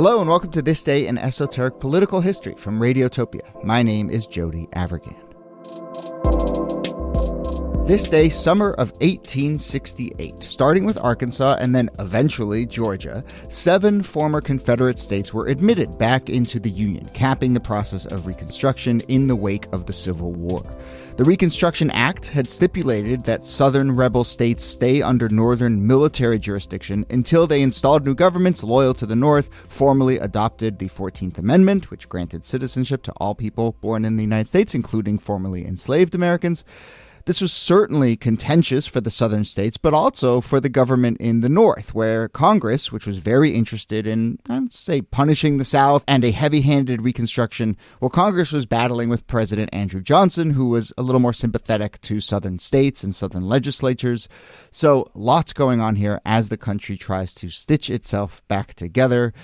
Hello and welcome to This Day in Esoteric Political History from Radiotopia. My name is Jody Avirgan. This day, summer of 1868, starting with Arkansas and then eventually Georgia, 7 former Confederate states were admitted back into the Union, capping the process of Reconstruction in the wake of the Civil War. The Reconstruction Act had stipulated that Southern rebel states stay under Northern military jurisdiction until they installed new governments loyal to the North, formally adopted the 14th Amendment, which granted citizenship to all people born in the United States, including formerly enslaved Americans. This was certainly contentious for the southern states, but also for the government in the North, where Congress, which was very interested in, I would say, punishing the South and a heavy-handed Reconstruction, well, Congress was battling with President Andrew Johnson, who was a little more sympathetic to southern states and southern legislatures. So lots going on here as the country tries to stitch itself back together.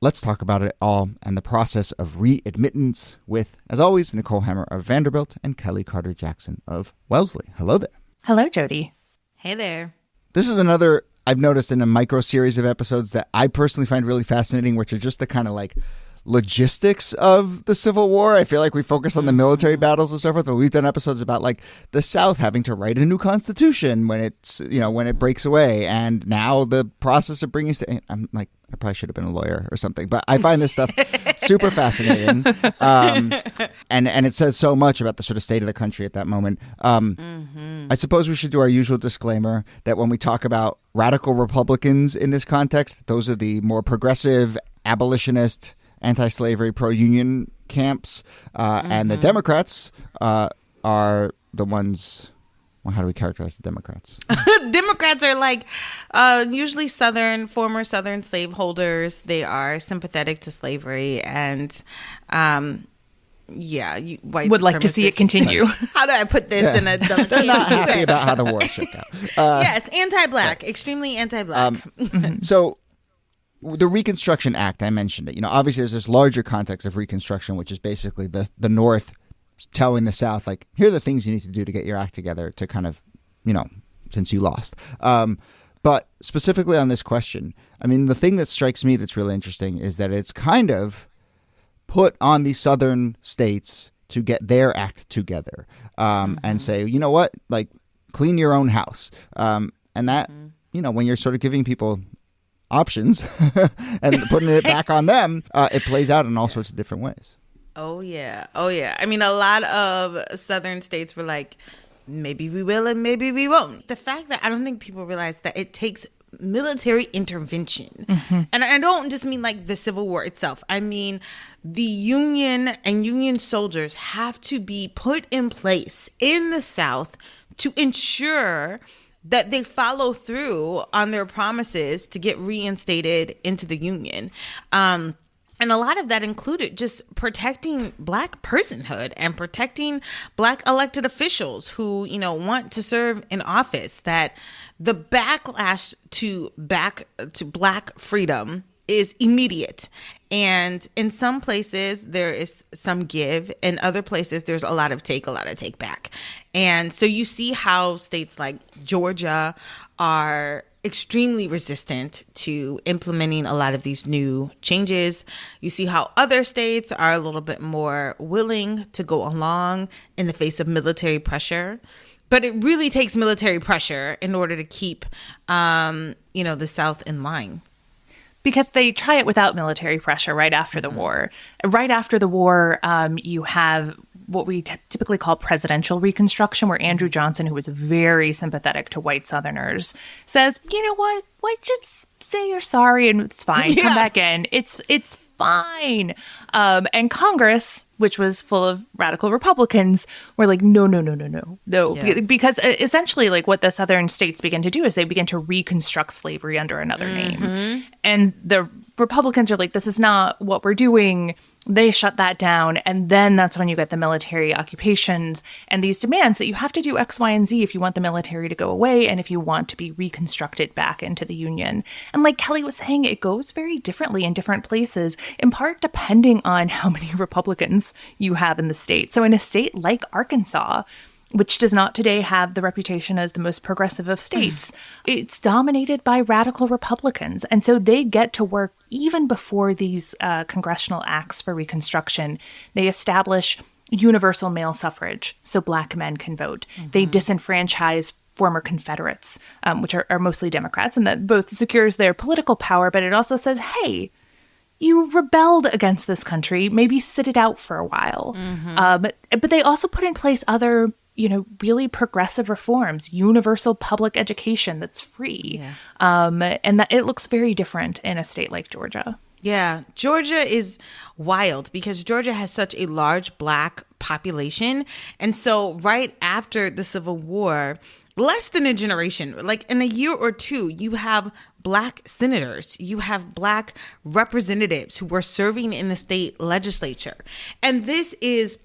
Let's talk about it all and the process of readmittance with, as always, Nicole Hammer of Vanderbilt and Kellie Carter-Jackson of Wellesley. Hello there. Hello, Jody. Hey there. This is another, I've noticed in a micro series of episodes that I personally find really fascinating, which are just the kind of like logistics of the Civil War. I feel like we focus on the military battles and so forth, but we've done episodes about like the South having to write a new constitution when it's, when it breaks away. And now the process of bringing, I'm like, I probably should have been a lawyer or something, but I find this stuff super fascinating. And it says so much about the sort of state of the country at that moment. I suppose we should do our usual disclaimer that when we talk about radical Republicans in this context, those are the more progressive, abolitionist, anti-slavery, pro-union camps. And the Democrats are the ones... Well, how do we characterize the Democrats? Democrats are like usually former Southern slaveholders. They are sympathetic to slavery and, white would like to see it continue. How do I put this in a delicate They're not happy about how the war shook out. Yes, anti-black, extremely anti-black. So the Reconstruction Act, I mentioned it. Obviously there's this larger context of Reconstruction, which is basically the North telling the South, like, here are the things you need to do to get your act together to kind of, since you lost. But specifically on this question, I mean, the thing that strikes me that's really interesting is that it's kind of put on the southern states to get their act together and say, you know what, like, clean your own house. And that, when you're sort of giving people options and putting it back on them, it plays out in all sorts of different ways. Oh, yeah. I mean, a lot of southern states were like, maybe we will and maybe we won't. The fact that I don't think people realize that it takes military intervention. And I don't just mean like the Civil War itself. I mean, the Union and Union soldiers have to be put in place in the South to ensure that they follow through on their promises to get reinstated into the Union. And a lot of that included just protecting Black personhood and protecting Black elected officials who, want to serve in office. That the backlash to Black freedom is immediate. And in some places there is some give. In other places there's a lot of take back. And so you see how states like Georgia are extremely resistant to implementing a lot of these new changes. You see how other states are a little bit more willing to go along in the face of military pressure. But it really takes military pressure in order to keep, the South in line. Because they try it without military pressure right after the war. Right after the war, you have what we typically call presidential reconstruction, where Andrew Johnson, who was very sympathetic to white Southerners, says, you know what, just say you're sorry and it's fine. Come back in. It's fine. And Congress, which was full of radical Republicans, were like, no. Yeah. Because essentially, like, what the Southern states begin to do is they begin to reconstruct slavery under another name. And the Republicans are like, this is not what we're doing. They shut that down. And then that's when you get the military occupations and these demands that you have to do X, Y, and Z if you want the military to go away and if you want to be reconstructed back into the Union. And like Kellie was saying, it goes very differently in different places, in part depending on how many Republicans you have in the state. So in a state like Arkansas, which does not today have the reputation as the most progressive of states, it's dominated by radical Republicans. And so they get to work even before these congressional acts for Reconstruction. They establish universal male suffrage so Black men can vote. They disenfranchise former Confederates, which are mostly Democrats, and that both secures their political power, but it also says, hey, you rebelled against this country, maybe sit it out for a while. But they also put in place other, really progressive reforms, universal public education that's free. And that it looks very different in a state like Georgia. Yeah, Georgia is wild because Georgia has such a large Black population. And so right after the Civil War, less than a generation, like in a year or two, you have Black senators, you have Black representatives who were serving in the state legislature. And this is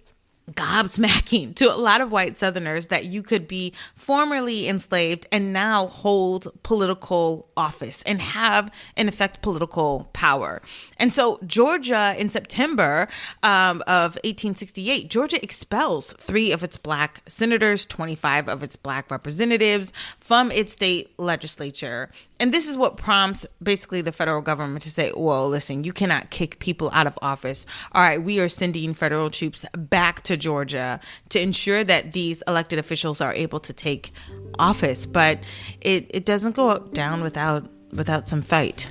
gobsmacking to a lot of white Southerners that you could be formerly enslaved and now hold political office and have, in effect, political power. And so Georgia, in September of 1868, Georgia expels 3 of its Black senators, 25 of its Black representatives from its state legislature. And this is what prompts basically the federal government to say, well, listen, you cannot kick people out of office. All right, we are sending federal troops back to Georgia to ensure that these elected officials are able to take office. But it doesn't go down without some fight.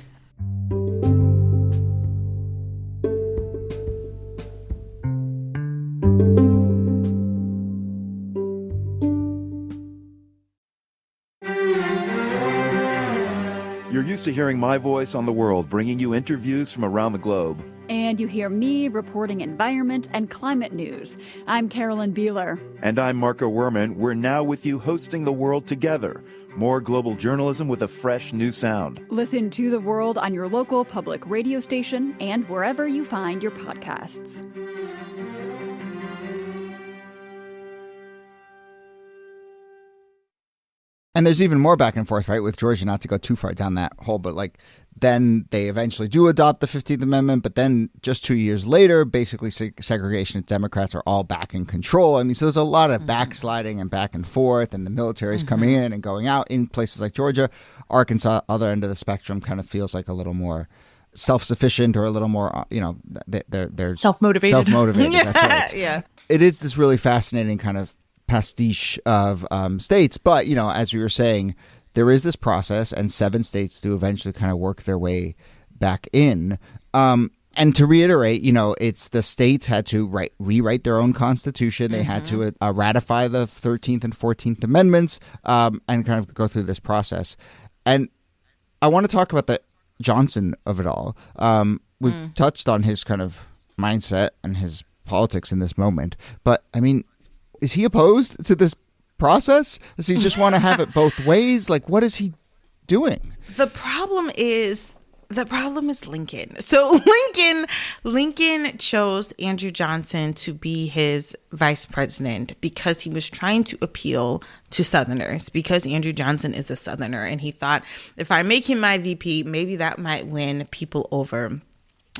You're used to hearing my voice on the world, bringing you interviews from around the globe. And you hear me reporting environment and climate news. I'm Carolyn Beeler. And I'm Marco Werman. We're now with you hosting The World Together. More global journalism with a fresh new sound. Listen to The World on your local public radio station and wherever you find your podcasts. And there's even more back and forth, right, with Georgia, not to go too far down that hole, but then they eventually do adopt the 15th Amendment, but then just 2 years later, basically segregationist Democrats are all back in control. I mean, so there's a lot of backsliding and back and forth, and the military's coming in and going out in places like Georgia. Arkansas, other end of the spectrum, kind of feels like a little more self-sufficient or a little more, they're self-motivated. Self-motivated, that's right. Yeah. It is this really fascinating kind of pastiche of states, but as we were saying, there is this process, and 7 states do eventually kind of work their way back in. And to reiterate, it's the states had to rewrite their own constitution. They had to ratify the 13th and 14th Amendments and kind of go through this process. And I want to talk about the Johnson of it all. We've touched on his kind of mindset and his politics in this moment, but I mean, is he opposed to this process? Does he just want to have it both ways? Like, what is he doing? The problem is Lincoln. So Lincoln chose Andrew Johnson to be his vice president because he was trying to appeal to Southerners, because Andrew Johnson is a Southerner. And he thought, if I make him my VP, maybe that might win people over.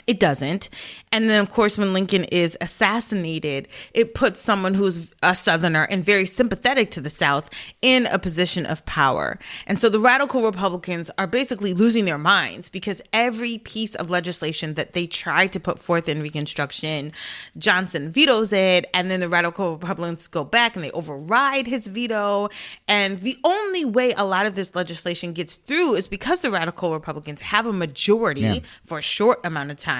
It doesn't. And then, of course, when Lincoln is assassinated, it puts someone who's a Southerner and very sympathetic to the South in a position of power. And so the radical Republicans are basically losing their minds because every piece of legislation that they tried to put forth in Reconstruction, Johnson vetoes it. And then the radical Republicans go back and they override his veto. And the only way a lot of this legislation gets through is because the radical Republicans have a majority for a short amount of time.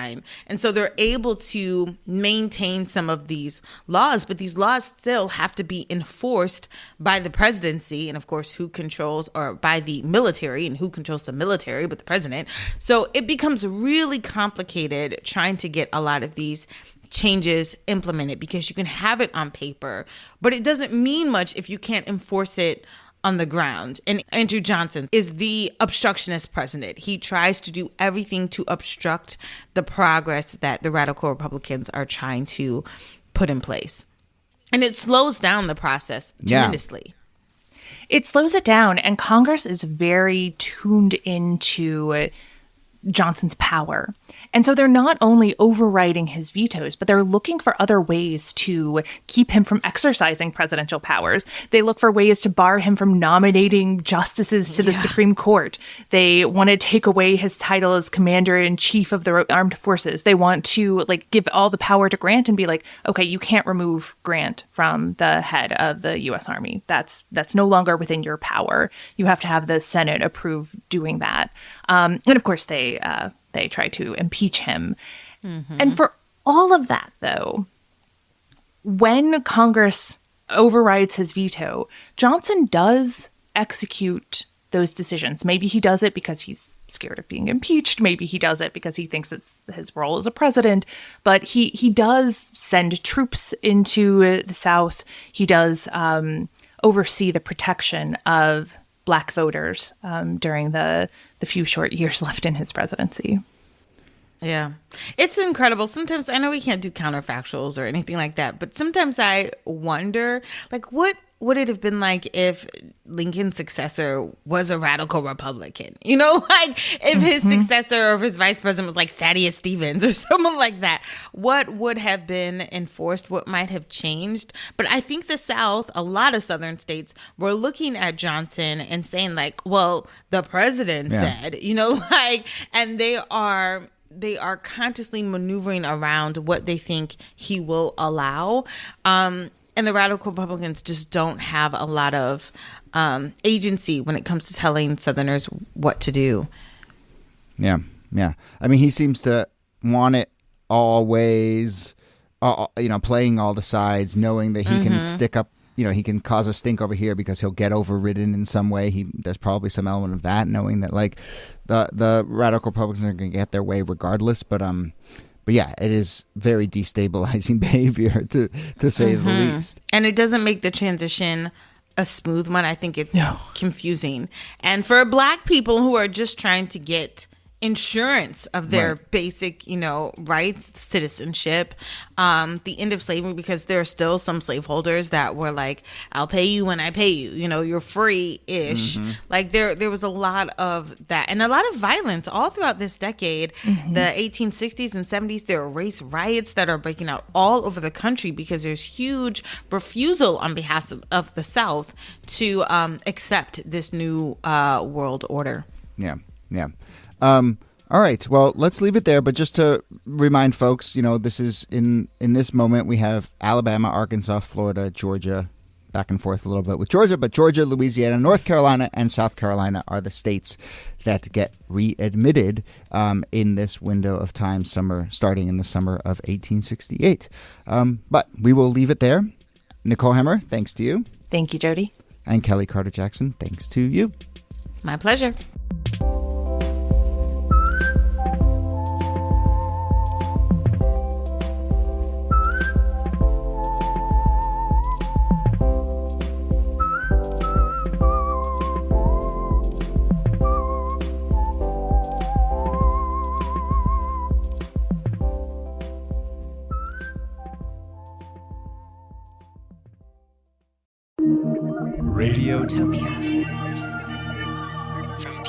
And so they're able to maintain some of these laws, but these laws still have to be enforced by the presidency and, of course, who controls, or by the military, and who controls the military but the president. So it becomes really complicated trying to get a lot of these changes implemented, because you can have it on paper, but it doesn't mean much if you can't enforce it on the ground. And Andrew Johnson is the obstructionist president. He tries to do everything to obstruct the progress that the radical Republicans are trying to put in place. And it slows down the process tremendously. It slows it down, and Congress is very tuned into Johnson's power. And so they're not only overriding his vetoes, but they're looking for other ways to keep him from exercising presidential powers. They look for ways to bar him from nominating justices to the Supreme Court. They want to take away his title as commander-in-chief of the armed forces. They want to give all the power to Grant and be like, okay, you can't remove Grant from the head of the U.S. Army. That's no longer within your power. You have to have the Senate approve doing that. And of course, they try to impeach him. Mm-hmm. And for all of that, though, when Congress overrides his veto, Johnson does execute those decisions. Maybe he does it because he's scared of being impeached. Maybe he does it because he thinks it's his role as a president. But he does send troops into the South. He does oversee the protection of Black voters during the few short years left in his presidency. Yeah, it's incredible. Sometimes I know we can't do counterfactuals or anything like that, but sometimes I wonder, what would it have been like if Lincoln's successor was a radical Republican? If his successor or if his vice president was like Thaddeus Stevens or someone like that, what would have been enforced? What might have changed? But I think the South, a lot of Southern states, were looking at Johnson and saying well, the president said, and they are consciously maneuvering around what they think he will allow. And the radical Republicans just don't have a lot of agency when it comes to telling Southerners what to do. Yeah. I mean, he seems to want it always, playing all the sides, knowing that he can stick up, he can cause a stink over here because he'll get overridden in some way. There's probably some element of that, knowing that the radical Republicans are going to get their way regardless. But yeah, it is very destabilizing behavior to say the least. And it doesn't make the transition a smooth one. I think it's confusing. And for Black people who are just trying to get insurance of their basic, rights, citizenship, the end of slavery, because there are still some slaveholders that were like, I'll pay you when I pay you, you're free-ish. There was a lot of that and a lot of violence all throughout this decade. The 1860s and 70s, there are race riots that are breaking out all over the country because there's huge refusal on behalf of the South to accept this new world order. Yeah. All right. Well, let's leave it there. But just to remind folks, this is in this moment, we have Alabama, Arkansas, Florida, Georgia, back and forth a little bit with Georgia. But Georgia, Louisiana, North Carolina, and South Carolina are the states that get readmitted in this window of time, starting in the summer of 1868. But we will leave it there. Nicole Hemmer, thanks to you. Thank you, Jody. And Kellie Carter-Jackson, thanks to you. My pleasure. Radiotopia. From